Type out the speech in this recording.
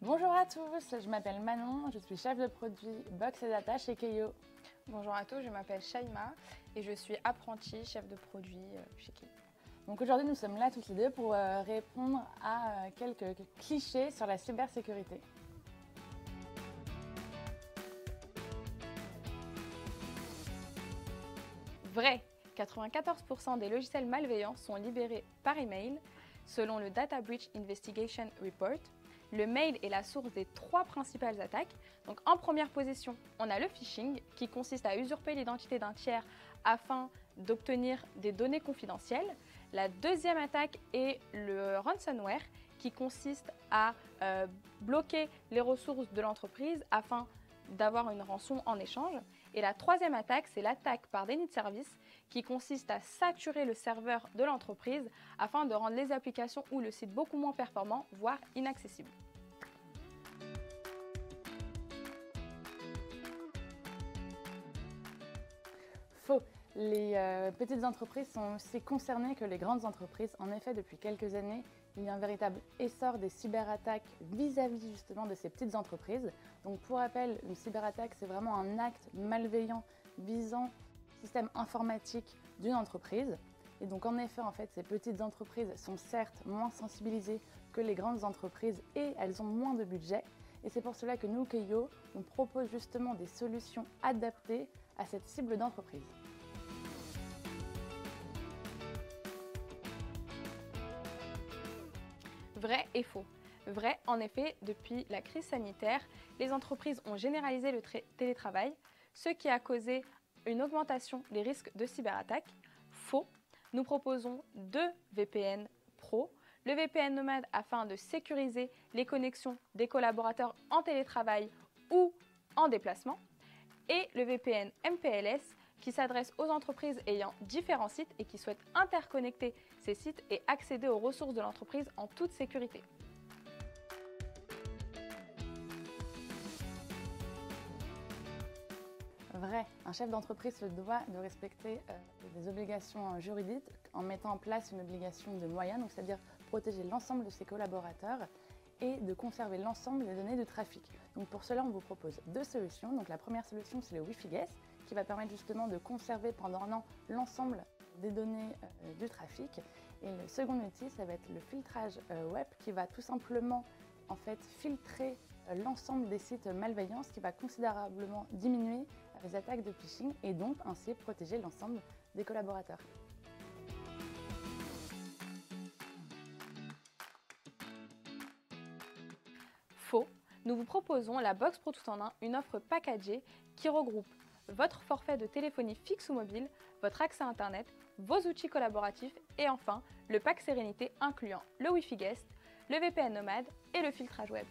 Bonjour à tous, je m'appelle Manon, je suis chef de produit Box et Data chez Keio. Bonjour à tous, je m'appelle Shaima et je suis apprentie chef de produit chez Keio. Donc aujourd'hui nous sommes là toutes les deux pour répondre à quelques clichés sur la cybersécurité. Vrai, 94% des logiciels malveillants sont libérés par email. Selon le Data Breach Investigation Report, le mail est la source des 3 principales attaques. Donc en première position, on a le phishing qui consiste à usurper l'identité d'un tiers afin d'obtenir des données confidentielles. La deuxième attaque est le ransomware qui consiste à bloquer les ressources de l'entreprise afin d'avoir une rançon en échange. Et la troisième attaque, c'est l'attaque par déni de service qui consiste à saturer le serveur de l'entreprise afin de rendre les applications ou le site beaucoup moins performants, voire inaccessibles. Faux. Les petites entreprises sont aussi concernées que les grandes entreprises. En effet, depuis quelques années, il y a un véritable essor des cyberattaques vis-à-vis justement de ces petites entreprises. Donc pour rappel, une cyberattaque, c'est vraiment un acte malveillant visant le système informatique d'une entreprise. Et donc en effet, ces petites entreprises sont certes moins sensibilisées que les grandes entreprises et elles ont moins de budget. Et c'est pour cela que nous, Keio, on propose justement des solutions adaptées à cette cible d'entreprise. Vrai et faux. Vrai, en effet, depuis la crise sanitaire, les entreprises ont généralisé le télétravail, ce qui a causé une augmentation des risques de cyberattaque. Faux, nous proposons 2 VPN Pro, le VPN Nomade afin de sécuriser les connexions des collaborateurs en télétravail ou en déplacement, et le VPN MPLS qui s'adresse aux entreprises ayant différents sites et qui souhaitent interconnecter ces sites et accéder aux ressources de l'entreprise en toute sécurité. Vrai, un chef d'entreprise se doit de respecter des obligations juridiques en mettant en place une obligation de moyens, donc c'est-à-dire protéger l'ensemble de ses collaborateurs et de conserver l'ensemble des données de trafic. Donc pour cela, on vous propose 2 solutions. Donc la première solution, c'est le Wi-Fi Guest, qui va permettre justement de conserver pendant un an l'ensemble des données du trafic. Et le second outil, ça va être le filtrage web, qui va tout simplement filtrer l'ensemble des sites malveillants, ce qui va considérablement diminuer les attaques de phishing et donc ainsi protéger l'ensemble des collaborateurs. Faux, nous vous proposons la Box Pro Tout en Un, une offre packagée qui regroupe votre forfait de téléphonie fixe ou mobile, votre accès à Internet, vos outils collaboratifs et enfin le pack Sérénité incluant le Wi-Fi Guest, le VPN Nomade et le filtrage web.